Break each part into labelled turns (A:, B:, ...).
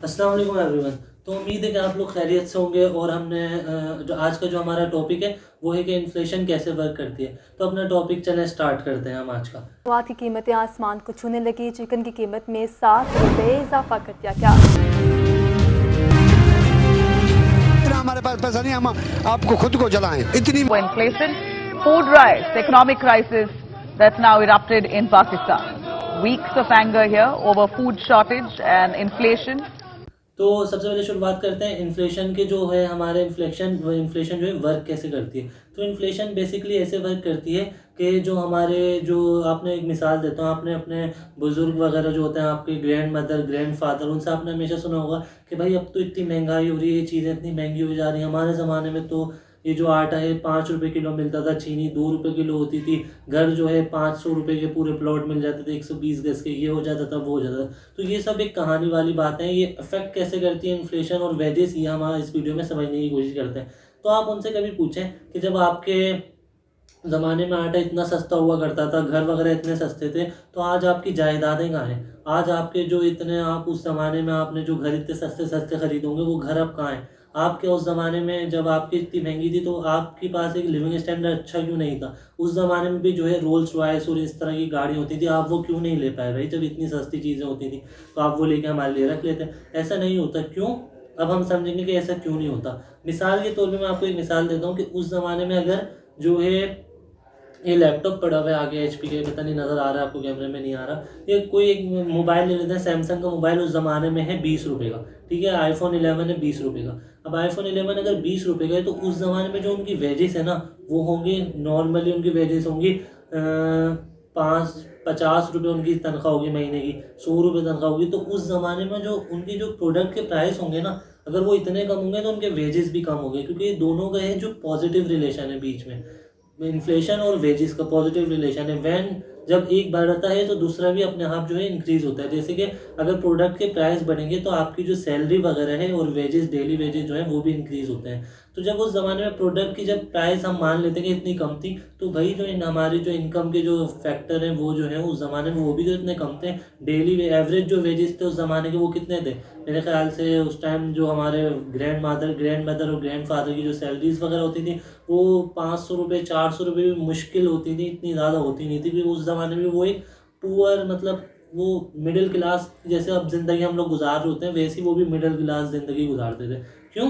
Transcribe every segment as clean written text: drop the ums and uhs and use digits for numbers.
A: अस्सलाम वालेकुम एवरीवन। तो उम्मीद है कि आप लोग खैरियत से होंगे और हमने जो आज का जो हमारा टॉपिक है वो है कि इन्फ्लेशन कैसे वर्क करती है। तो अपना टॉपिक चलें स्टार्ट करते हैं हम आज का।
B: मवाद की कीमतें आसमान को छूने लगी। चिकन की कीमत में 7 रुपये इजाफा कर दिया गया।
C: हमारे पास पैसा नहीं, हम आपको खुद को जलाएं इतनी
D: inflation, food riots, economic crisis that's now erupted in Pakistan. Weeks of anger here over food shortage and inflation.
A: तो सबसे पहले शुरुआत करते हैं इन्फ्लेशन के जो है हमारे इन्फ्लेशन जो है वर्क कैसे करती है। तो इन्फ्लेशन बेसिकली ऐसे वर्क करती है कि जो हमारे जो आपने एक मिसाल देता हूँ, आपने अपने बुज़ुर्ग वगैरह जो होते हैं आपके ग्रैंड मदर ग्रैंड फादर उनसे आपने हमेशा सुना होगा कि भाई अब तो इतनी महंगाई हो रही है, ये चीज़ें इतनी महंगी हो जा रही हैं। हमारे ज़माने में तो ये जो आटा है 5 रुपये किलो मिलता था, चीनी 2 रुपये किलो होती थी, घर जो है 500 रुपये के पूरे प्लॉट मिल जाते थे, 120 गज के, ये हो जाता था वो हो जाता था। तो ये सब एक कहानी वाली बातें हैं। ये अफेक्ट कैसे करती है इन्फ्लेशन और वेजेस, ये हम इस वीडियो में समझने की कोशिश करते हैं। तो आप उनसे कभी पूछें कि जब आपके ज़माने में आटा इतना सस्ता हुआ करता था, घर वगैरह इतने सस्ते थे, तो आज आपकी जायदादें कहाँ हैं? आज आपके जो इतने आप उस ज़माने में आपने जो घर इतने सस्ते सस्ते खरीदे होंगे वो घर अब कहाँ हैं? आपके उस ज़माने में जब आपकी इतनी महंगी थी तो आपके पास एक लिविंग स्टैंडर्ड अच्छा क्यों नहीं था? उस ज़माने में भी जो है रोल्स रॉयस और इस तरह की गाड़ी होती थी, आप वो क्यों नहीं ले पाए भाई? जब इतनी सस्ती चीज़ें होती थी तो आप वो लेके हमारे लिए रख लेते। ऐसा नहीं होता, क्यों? अब हम समझेंगे कि ऐसा क्यों नहीं होता। मिसाल के तौर पे मैं आपको एक मिसाल देता हूँ कि उस ज़माने में अगर जो है ये लैपटॉप पड़ा हुआ है आगे एचपी के, पता नहीं नज़र आ रहा है आपको, कैमरे में नहीं आ रहा। ये कोई एक मोबाइल ले लेते हैं, सैमसंग का मोबाइल उस ज़माने में है 20 रुपये का, ठीक है। आईफोन 11 है 20 रुपये का। अब आईफोन 11 अगर 20 रुपये का है तो उस ज़माने में जो उनकी वेजेस है ना वो होंगी, नॉर्मली उनकी वेजेस होंगी 50 रुपये उनकी तनख्वाह होगी महीने की, 100 रुपये तनख्वाह होगी। तो उस ज़माने में जो उनकी जो प्रोडक्ट के प्राइस होंगे ना, अगर वो इतने कम होंगे तो उनके वेजेस भी कम होंगे, क्योंकि ये दोनों का है जो पॉजिटिव रिलेशन है बीच में। इन्फ्लेशन और वेजेस का पॉजिटिव रिलेशन है। व्हेन जब एक बढ़ता है तो दूसरा भी अपने आप जो है इंक्रीज होता है। जैसे कि अगर प्रोडक्ट के प्राइस बढ़ेंगे तो आपकी जो सैलरी वगैरह है और वेजेस, डेली वेजेस जो है वो भी इंक्रीज होते हैं। तो जब उस ज़माने में प्रोडक्ट की जब प्राइस हम मान लेते हैं कि इतनी कम थी, तो भाई जो हमारी जो इनकम के जो फैक्टर हैं वो जो है उस ज़माने में वो भी तो इतने कम थे। डेली एवरेज जो वेजेस थे उस ज़माने के वो कितने थे? मेरे ख्याल से उस टाइम जो हमारे ग्रैंड मदर और ग्रैंड फादर की जो सैलरीज वगैरह होती थी वो 500 रुपये 400 रुपये भी मुश्किल होती थी, इतनी ज़्यादा होती नहीं थी। क्योंकि उस ज़माने में वो एक पुअर, मतलब वो मिडिल क्लास, जैसे अब ज़िंदगी हम लोग गुजार रहे होते हैं वैसी वो भी मिडिल क्लास ज़िंदगी गुजारते थे। क्यों?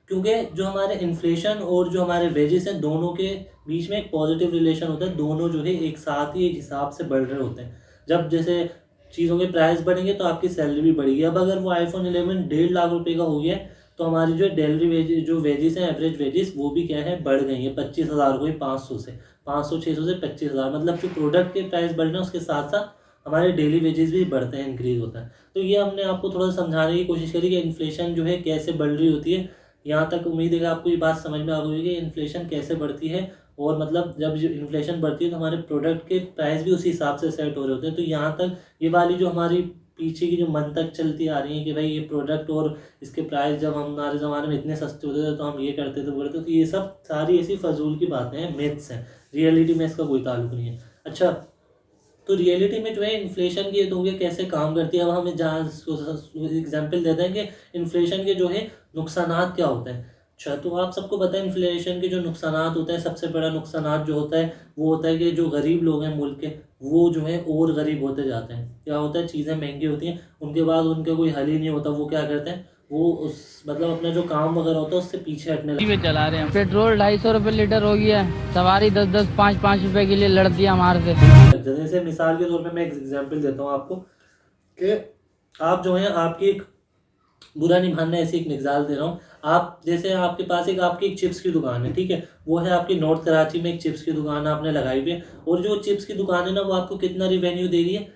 A: क्योंकि जो हमारे इन्फ्लेशन और जो हमारे वेजेस हैं दोनों के बीच में एक पॉजिटिव रिलेशन होता है। दोनों जो है एक साथ ही एक हिसाब से बढ़ रहे होते हैं। जब जैसे चीज़ों के प्राइस बढ़ेंगे तो आपकी सैलरी भी बढ़ेगी। अब अगर वो आईफोन 11 1.5 लाख रुपए का हो गया है तो हमारी जो डेली वेज जो वेजेस हैं, एवरेज वेजेस, वो भी क्या है, बढ़ गई है। 25,000 हो गई, 500 से 500 600 से 25,000। मतलब जो प्रोडक्ट के प्राइस बढ़ रहे हैं उसके साथ साथ हमारे डेली वेजेस भी बढ़ते हैं, इंक्रीज होता है। तो ये हमने आपको थोड़ा सा समझाने की कोशिश करी कि इन्फ्लेशन जो है कैसे बढ़ रही होती है। यहाँ तक उम्मीद है कि आपको ये बात समझ में आ गई होगी कि इन्फ्लेशन कैसे बढ़ती है। और मतलब जब जो इन्फ्लेशन बढ़ती है तो हमारे प्रोडक्ट के प्राइस भी उसी हिसाब से सेट हो रहे होते हैं। तो यहाँ तक ये वाली जो हमारी पीछे की जो मंतक चलती आ रही है कि भाई ये प्रोडक्ट और इसके प्राइस जब हमारे ज़माने में इतने सस्ते होते थे तो हम ये करते थे वो करते थे, तो ये सब सारी ऐसी फजूल की बातें हैं, मिथ्स हैं। रियलिटी में इसका कोई ताल्लुक नहीं है। अच्छा, तो रियलिटी में जो है इन्फ्लेशन की ये तो हो गया कैसे काम करती है। अब हमें जहाँ एग्जाम्पल देते हैं कि इन्फ्लेशन के जो है नुकसानात क्या होते हैं। अच्छा, तो आप सबको पता है इन्फ्लेशन के जो नुकसानात होते हैं, सबसे बड़ा नुकसानात जो होता है वो होता है कि जो गरीब लोग हैं मुल्क के, वो जो है और गरीब होते जाते हैं। क्या होता है, चीज़ें महंगी होती हैं, उनके बाद उनका कोई हल ही नहीं होता। वो क्या करते हैं, वो उस मतलब अपना जो काम वगैरह होता है उससे पीछे हटने लगते
E: पे चला रहे हैं। पेट्रोल 250 रुपये लीटर हो गया है। सवारी 10-10 5-5 रुपए के लिए लड़ती है हमारे से।
A: हैं। जैसे मिसाल के तौर पे मैं एक एग्जाम्पल देता हूँ आपको कि आप जो है आपकी एक, बुरा नहीं मानना, ऐसी एक मिसाल दे रहा हूँ। आप जैसे आपके पास एक आपकी एक चिप्स की दुकान है, ठीक है। वो है आपकी नॉर्थ कराची में एक चिप्स की दुकान आपने लगाई हुई है। और जो चिप्स की दुकान है ना वो आपको कितना रिवेन्यू दे रही है?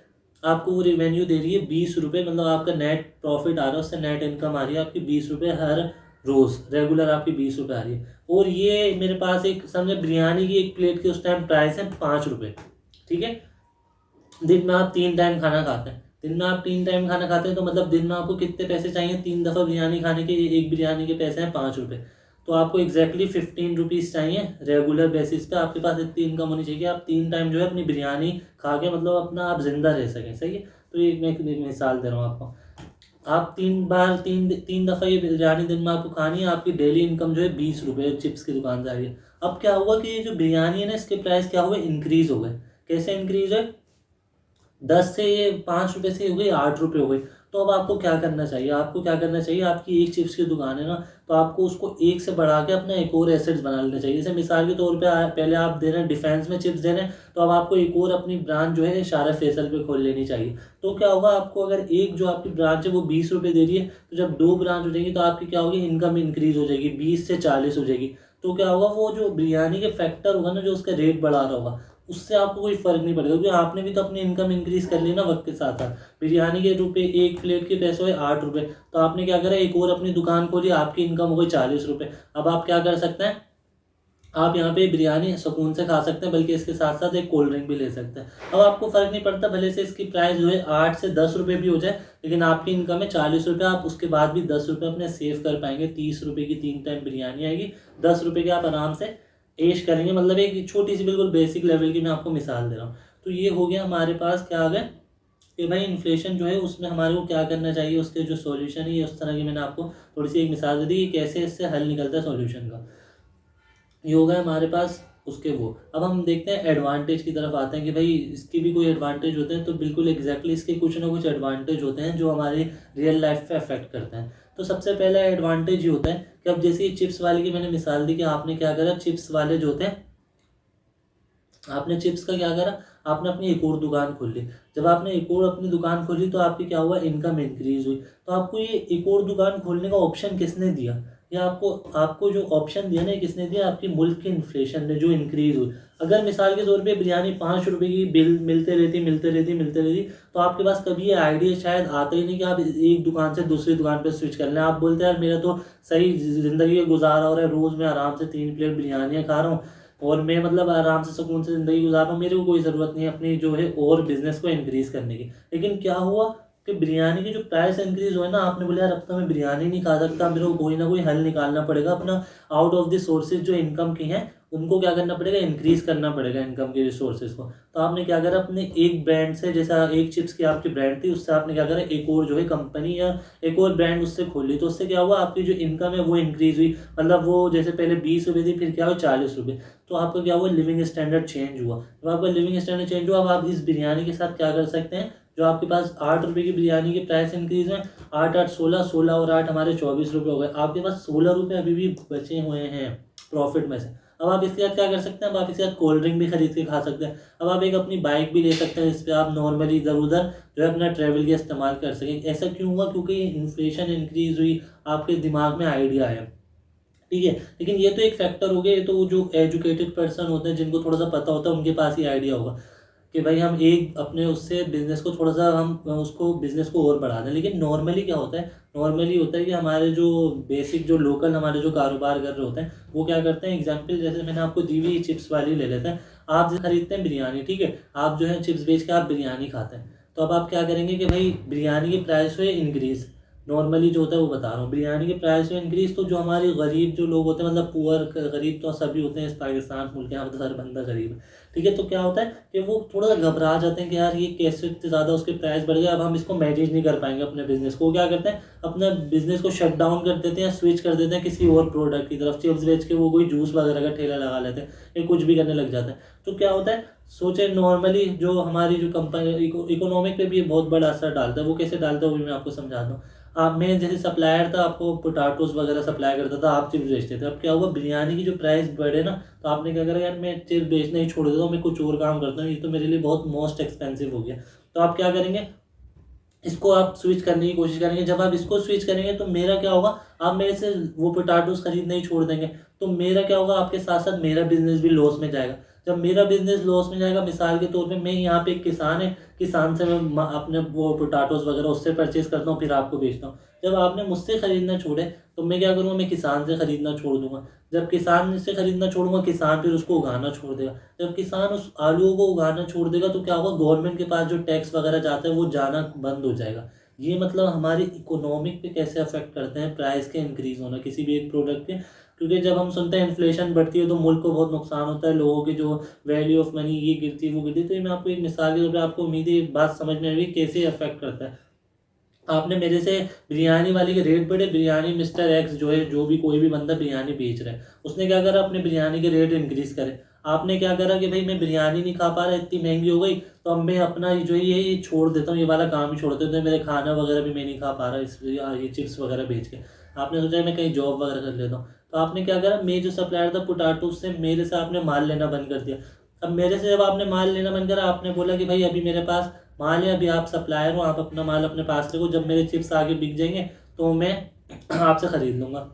A: आपको वो रिवेन्यू दे रही है 20 रुपये। मतलब आपका नेट प्रॉफिट आ रहा है, उससे नेट इनकम आ रही है आपकी 20 रुपये हर रोज़, रेगुलर आपकी 20 रुपये आ रही है। और ये मेरे पास एक समझे बिरयानी की एक प्लेट की उस टाइम प्राइस है 5 रुपये, ठीक है। दिन में आप 3 टाइम खाना खाते हैं, दिन में आप 3 टाइम खाना खाते हैं तो मतलब दिन में आपको कितने पैसे चाहिए 3 दफ़ा बिरयानी खाने के? एक बिरयानी के पैसे हैं 5 रुपये। तो आपको एग्जैक्टली 15 रुपीज़ चाहिए रेगुलर बेसिस पे। आपके पास इतनी इनकम होनी चाहिए कि आप 3 टाइम जो है अपनी बिरयानी खा के मतलब अपना आप जिंदा रह सकें, सही है। तो ये मैं एक मिसाल दे रहा हूँ आपको। आप 3 दफ़ा ये बिरयानी दिन में आपको खानी है, आपकी डेली इनकम जो है 20 रुपये चिप्स की दुकान से आ रही है। अब क्या हुआ कि ये जो बिरयानी है ना, इसके प्राइस क्या हुए, इंक्रीज़ हो गए। कैसे इंक्रीज़ है, 10 से ये 5 रुपये से हो गई 8 रुपये हो गई। तो अब आपको क्या करना चाहिए, आपको क्या करना चाहिए, आपकी एक चिप्स की दुकान है ना, तो आपको उसको एक से बढ़ा के अपना एक और एसेट्स बना लेना चाहिए। जैसे मिसाल के तौर पे पहले आप दे रहे हैं डिफेंस में चिप्स दे रहे हैं, तो अब आपको एक और अपनी ब्रांच जो है इशारा फैसल पे खोल लेनी चाहिए। तो क्या होगा, आपको अगर एक जो आपकी ब्रांच है वो 20 रुपये दे रही है, तो जब 2 ब्रांच हो जाएगी तो आपकी क्या होगी, इनकम इंक्रीज़ हो जाएगी, 20 से 40 हो जाएगी। तो क्या होगा, वो जो बिरयानी के फैक्टर होगा ना, जो उसका रेट बढ़ा रहा होगा, उससे आपको कोई फ़र्क नहीं पड़ेगा, क्योंकि आपने भी तो अपनी इनकम इंक्रीज़ कर ली ना वक्त के साथ साथ। बिरयानी के रुपए, एक प्लेट के पैसे हुए 8 रुपये, तो आपने क्या करा, एक और अपनी दुकान खोली, आपकी इनकम हो गई 40 रुपये। अब आप क्या कर सकते हैं, आप यहाँ पे बिरयानी सुकून से खा सकते हैं, बल्कि इसके साथ साथ एक कोल्ड ड्रिंक भी ले सकते हैं। अब आपको फ़र्क नहीं पड़ता, भले से इसकी प्राइस जो है 8 से 10 रुपये भी हो जाए, लेकिन आपकी इनकम है 40 रुपये। आप उसके बाद भी 10 रुपये अपने सेव कर पाएंगे। 30 रुपये की 3 टाइम बिरयानी आएगी, 10 रुपये की आप आराम से ऐश करेंगे। मतलब एक छोटी सी बिल्कुल बेसिक लेवल की मैं आपको मिसाल दे रहा हूँ। तो ये हो गया हमारे पास क्या आ गया कि भाई इन्फ्लेशन जो है उसमें हमारे को क्या करना चाहिए, उसके जो सॉल्यूशन है, ये उस तरह की मैंने आपको थोड़ी सी एक मिसाल दे दी कि कैसे इससे हल निकलता है सॉल्यूशन का। ये हो गया हमारे पास उसके वो। अब हम देखते हैं एडवांटेज की तरफ आते हैं कि भाई इसके भी कोई एडवांटेज होते हैं। तो बिल्कुल एग्जैक्टली इसके कुछ ना कुछ एडवांटेज होते हैं जो हमारी रियल लाइफ पे अफेक्ट करते हैं। तो सबसे पहला एडवांटेज ये होता है कि अब जैसे चिप्स वाले की मैंने मिसाल दी कि आपने क्या करा, चिप्स वाले जो होते हैं, आपने चिप्स का क्या करा, आपने अपनी एक और दुकान खोल ली। जब आपने एक और अपनी दुकान खोली तो आपकी क्या हुआ, इनकम इंक्रीज हुई। तो आपको ये एक और दुकान खोलने का ऑप्शन किसने दिया, या आपको आपको जो ऑप्शन दिया ना, किसने दिया, आपकी मुल्क की इन्फ्लेशन ने जो इंक्रीज हुई। अगर मिसाल के तौर पे बिरयानी 5 रुपये की बिल मिलते रहती, तो आपके पास कभी ये आइडिया शायद आता ही नहीं कि आप एक दुकान से दूसरी दुकान पे स्विच कर लें। आप बोलते हैं यार मेरा तो सही ज़िंदगी का गुजारा हो रहा है, रोज़ मैं आराम से 3 प्लेट बिरयानियाँ खा रहा हूँ और मैं मतलब आराम से सुकून से ज़िंदगी गुजार रहा हूँ, मेरे को कोई ज़रूरत नहीं है अपनी जो है और बिज़नेस को इंक्रीज़ करने की। लेकिन क्या हुआ कि बिरयानी की जो प्राइस इंक्रीज़ हुआ ना, आपने बोला यार अब तो मैं बिरयानी नहीं खा सकता, मेरे को कोई ना कोई हल निकालना पड़ेगा, अपना आउट ऑफ द सोर्सेज जो इनकम की हैं उनको क्या करना पड़ेगा, इंक्रीज़ करना पड़ेगा इनकम के रिसोर्सेज को। तो आपने क्या करा, अपने एक ब्रांड से, जैसा एक चिप्स की आपकी ब्रांड थी, उससे आपने क्या करा, एक और जो है कंपनी या एक और ब्रांड उससे खोल ली। तो उससे क्या हुआ, आपकी जो इनकम है वो इंक्रीज़ हुई। मतलब वो जैसे पहले 20 रुपये थी, फिर क्या हुआ 40 रुपये। तो आपका क्या हुआ, लिविंग स्टैंडर्ड चेंज हुआ। जब आपका लिविंग स्टैंडर्ड चेंज हुआ, अब आप इस बिरयानी के साथ क्या कर सकते हैं, जो आपके पास 8 रुपये की बिरयानी की प्राइस इंक्रीज़ है, 8 8 16, 16 और 8 हमारे 24 रुपये हो गए। आपके पास 16 रुपये अभी भी बचे हुए हैं प्रॉफिट में से। अब आप इसके साथ क्या कर सकते हैं, अब आप इसके साथ कोल्ड ड्रिंक भी खरीद के खा सकते हैं। अब आप एक अपनी बाइक भी ले सकते हैं, जिस पे आप नॉर्मली इधर उधर जो है अपना ट्रैवल के इस्तेमाल कर सकें। ऐसा क्यों हुआ, क्योंकि इन्फ्लेशन इंक्रीज़ हुई, आपके दिमाग में आइडिया आया, ठीक है। लेकिन ये तो एक फैक्टर हो गया, ये तो जो एजुकेटेड पर्सन होते हैं, जिनको थोड़ा सा पता होता है, उनके पास ही आइडिया होगा कि भाई हम एक अपने उससे बिज़नेस को थोड़ा सा हम उसको बिज़नेस को और बढ़ा दें। लेकिन नॉर्मली क्या होता है, नॉर्मली होता है कि हमारे जो बेसिक जो लोकल हमारे जो कारोबार कर रहे होते हैं, वो क्या करते हैं, एग्जांपल जैसे मैंने आपको दी हुई चिप्स वाली ले लेते हैं। आप जो खरीदते हैं बिरयानी, ठीक है, आप जो है चिप्स बेच के आप बिरयानी खाते हैं। तो अब आप क्या करेंगे कि भाई बिरयानी की प्राइस हुए इंक्रीज़, नॉर्मली जो होता है वो बता रहा हूँ, बिरयानी के प्राइस में इंक्रीज़। तो जो हमारे गरीब जो लोग होते हैं, मतलब पुअर गरीब तो सभी होते हैं इस पाकिस्तान मुल्क के, यहाँ पर हर बंदा गरीब है, ठीक है। तो क्या होता है कि वो थोड़ा सा घबरा जाते हैं कि यार ये कैसे इतने ज़्यादा उसके प्राइस बढ़ गए, अब हम इसको मैनेज नहीं कर पाएंगे अपने बिज़नेस को। क्या करते हैं, अपना बिज़नेस को शट डाउन कर देते हैं, स्विच कर देते हैं किसी और प्रोडक्ट की तरफ। चिप्स बेच के वो कोई जूस वगैरह का ठेला लगा लेते हैं, या कुछ भी करने लग जाते हैं। तो क्या होता है, सोचे नॉर्मली जो हमारी जो कंपनी इकोनॉमिक पे भी बहुत बड़ा असर डालता है। वो कैसे डालता है वो भी मैं आपको समझाता हूँ। आप, मैं जैसे सप्लायर था, आपको पोटाटोज वगैरह सप्लाई करता था, आप चिप्स बेचते थे। अब क्या हुआ, बिरयानी की जो प्राइस बढ़े ना, तो आपने क्या करा, यार मैं चिप्स बेचना ही छोड़ देता हूँ, मैं कुछ और काम करता हूँ, ये तो मेरे लिए बहुत मोस्ट एक्सपेंसिव हो गया। तो आप क्या करेंगे, इसको आप स्विच करने की कोशिश करेंगे। जब आप इसको स्विच करेंगे तो मेरा क्या होगा, आप मेरे से वो पोटाटोज खरीदना ही छोड़ देंगे। तो मेरा क्या होगा, आपके साथ साथ मेरा बिजनेस भी लॉस में जाएगा। जब मेरा बिजनेस लॉस में जाएगा, मिसाल के तौर पे मैं यहाँ पे एक किसान है, किसान से मैं अपने वो पोटाटोज वगैरह उससे परचेज करता हूँ, फिर आपको बेचता हूँ। जब आपने मुझसे खरीदना छोड़े तो मैं क्या करूँगा, मैं किसान से खरीदना छोड़ दूंगा। जब किसान से खरीदना छोड़ूंगा, किसान फिर उसको उगाना छोड़ देगा। जब किसान उस आलू को उगाना छोड़ देगा, तो क्या होगा, गवर्नमेंट के पास जो टैक्स वगैरह जाता है वो जाना बंद हो जाएगा। ये मतलब हमारी इकोनॉमिक पे कैसे अफेक्ट करते हैं प्राइस के इंक्रीज होना किसी भी एक प्रोडक्ट के। क्योंकि जब हम सुनते हैं इन्फ्लेशन बढ़ती है तो मुल्क को बहुत नुकसान होता है, लोगों की जो वैल्यू ऑफ मनी ये गिरती है वो गिरती है। तो ये मैं आपको एक मिसाल के तौर पर, आपको उम्मीद है बात समझ में आई कैसे अफेक्ट करता है। आपने मेरे से बिरयानी वाले के रेट बढ़े, बिरयानी मिस्टर एक्स जो है, जो भी कोई भी बंदा बिरयानी बेच रहा है, उसने क्या करा, अपने बिरयानी के रेट इंक्रीज़ करे। आपने क्या करा कि भाई मैं बिरयानी नहीं खा पा रहा, इतनी महंगी हो गई, तो अब मैं अपना जो ये छोड़ देता हूँ, ये वाला काम ही छोड़ देता हूँ, तो मेरे खाना वगैरह भी मैं नहीं खा पा रहा इस ये चिप्स वगैरह बेच के। आपने सोचा मैं कहीं जॉब वगैरह कर लेता हूँ, तो आपने क्या करा, मैं जो सप्लायर था पोटैटो, उससे मेरे से आपने माल लेना बंद कर दिया। अब मेरे से जब आपने माल लेना बंद करा, आपने बोला कि भाई अभी मेरे पास माल है, अभी आप सप्लायर हो, आप अपना माल अपने पास रखो, जब मेरे चिप्स आगे बिक जाएंगे तो मैं आपसे ख़रीद लूँगा।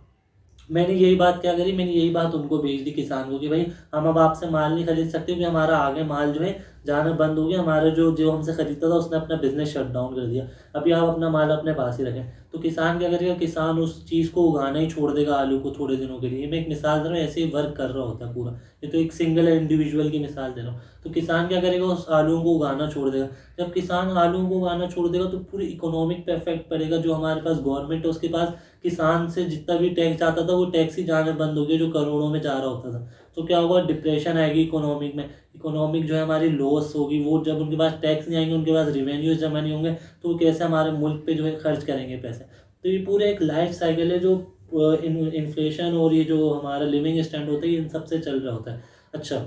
A: मैंने यही बात क्या करी, मैंने यही बात उनको भेज दी, किसान को, कि भाई हम अब आपसे माल नहीं खरीद सकते, क्योंकि हमारा आगे माल जो है जाना बंद हो गया, हमारा जो जो हमसे खरीदता था उसने अपना बिजनेस शट डाउन कर दिया, अभी आप अपना माल अपने पास ही रखें। तो किसान क्या करेगा, किसान उस चीज़ को उगाना ही छोड़ देगा, आलू को, थोड़े दिनों के लिए। मैं एक मिसाल दे रहा हूँ, ऐसे ही वर्क कर रहा होता है पूरा, ये तो एक सिंगल इंडिविजुअल की मिसाल दे रहा हूँ। तो किसान क्या करेगा, उस आलूओं को उगाना छोड़ देगा। जब किसान आलूओं को उगाना छोड़ देगा तो पूरी इकोनॉमिक पे इफेक्ट पड़ेगा। जो हमारे पास गवर्नमेंट है, उसके पास किसान से जितना भी टैक्स आता था, वो टैक्स ही जाना बंद हो गया, जो करोड़ों में जा रहा होता था। तो क्या होगा, डिप्रेशन आएगी इकोनॉमिक में, इकोनॉमिक जो है हमारी लॉस होगी। वो जब उनके पास टैक्स नहीं आएंगे, उनके पास रिवेन्यूज जमा नहीं होंगे, तो वो कैसे हमारे मुल्क पे जो है खर्च करेंगे पैसे। तो ये पूरे एक लाइफ साइकिल है, जो इन्फ्लेशन और ये जो हमारा लिविंग स्टैंडर्ड होता है, इन सबसे चल रहा होता है। अच्छा,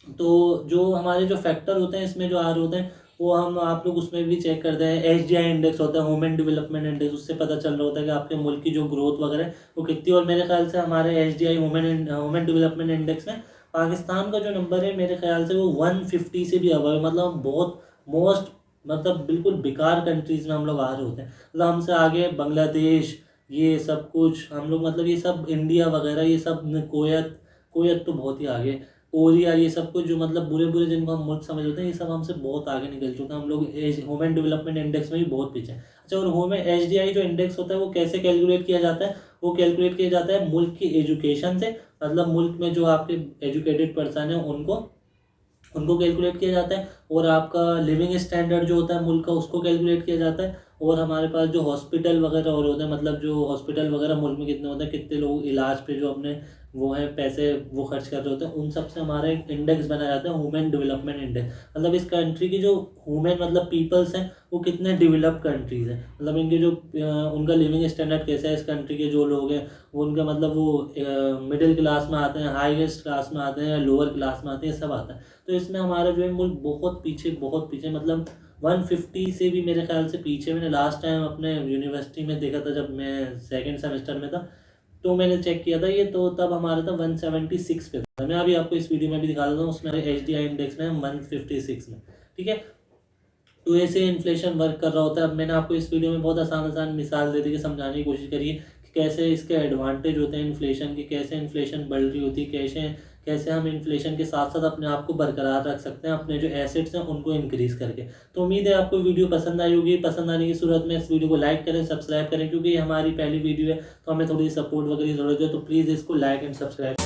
A: तो जो हमारे जो फैक्टर होते हैं इसमें जो आ रहे होते हैं, वो हम आप लोग उसमें भी चेक करते हैं। HDI इंडेक्स होता है, ह्यूमन डेवलपमेंट इंडेक्स, उससे पता चल रहा होता है कि आपके मुल्क की जो ग्रोथ वगैरह है वो कितनी। और मेरे ख्याल से हमारे HDI ह्यूमन डेवलपमेंट इंडेक्स में पाकिस्तान का जो नंबर है, मेरे ख्याल से वो 150 से भी अबव है। मतलब हम बहुत मोस्ट, मतलब बिल्कुल बेकार कंट्रीज़ में हम लोग आ रहे होते हैं। मतलब हमसे आगे बांग्लादेश, ये सब कुछ हम लोग, मतलब ये सब इंडिया वगैरह, ये सब कोयत कोयत तो बहुत ही आगे, कोरिया, ये सब कुछ जो मतलब बुरे बुरे जिनको हम मुल्क समझ होते हैं, ये सब हमसे बहुत आगे निकल चुके हैं। हम लोग ह्यूमन डेवलपमेंट इंडेक्स में भी बहुत पीछे हैं। अच्छा, और ह्यूमन HDI जो इंडेक्स होता है वो कैसे कैलकुलेट किया जाता है, वो कैलकुलेट किया जाता है मुल्क की एजुकेशन से। मतलब मुल्क में जो आपके एजुकेटेड पर्सन है उनको उनको कैलकुलेट किया जाता है, और आपका लिविंग स्टैंडर्ड जो होता है मुल्क का, उसको कैलकुलेट किया जाता है। और हमारे पास जो हॉस्पिटल वगैरह और होते हैं, मतलब जो हॉस्पिटल वगैरह मुल्क में कितने होते हैं, कितने लोग इलाज पे जो अपने वो है पैसे वो खर्च कर रहे होते हैं, उन सब से हमारा एक इंडेक्स बनाया जाता है, ह्यूमन डेवलपमेंट इंडेक्स। मतलब इस कंट्री की जो ह्यूमन मतलब पीपल्स हैं, वो कितने डेवलप कंट्रीज़ हैं, मतलब इनके जो उनका लिविंग स्टैंडर्ड कैसा है, इस कंट्री के जो लोग हैं वो उनका मतलब वो मिडिल क्लास में आते हैं, हाईएस्ट क्लास में आते हैं, लोअर क्लास में आते हैं, सब आता है। तो इसमें हमारा जो है मुल्क बहुत पीछे, बहुत पीछे, मतलब 150 से भी मेरे ख्याल से पीछे। मैंने लास्ट टाइम अपने यूनिवर्सिटी में देखा था, जब मैं सेकंड सेमेस्टर में था, तो मैंने चेक किया था ये, तो तब हमारा था 176 पे था। मैं अभी आपको इस वीडियो में भी दिखा देता हूँ, उसमें HDI इंडेक्स में 156 में, ठीक है। तो ऐसे इन्फ्लेशन वर्क कर रहा होता है। अब मैंने आपको इस वीडियो में बहुत आसान आसान मिसाल दे दी कि समझाने की कोशिश करिए कि कैसे इसके एडवांटेज होते हैं इन्फ्लेशन के, कैसे इन्फ्लेशन बढ़ रही होती है, कैसे कैसे हम इन्फ्लेशन के साथ साथ अपने आप को बरकरार रख सकते हैं, अपने जो एसेट्स हैं उनको इंक्रीज़ करके। तो उम्मीद है आपको वीडियो पसंद आई होगी। पसंद आने की सूरत में इस वीडियो को लाइक करें, सब्सक्राइब करें, क्योंकि ये हमारी पहली वीडियो है तो हमें थोड़ी सपोर्ट वगैरह की ज़रूरत है। तो प्लीज़ इसको लाइक एंड सब्सक्राइब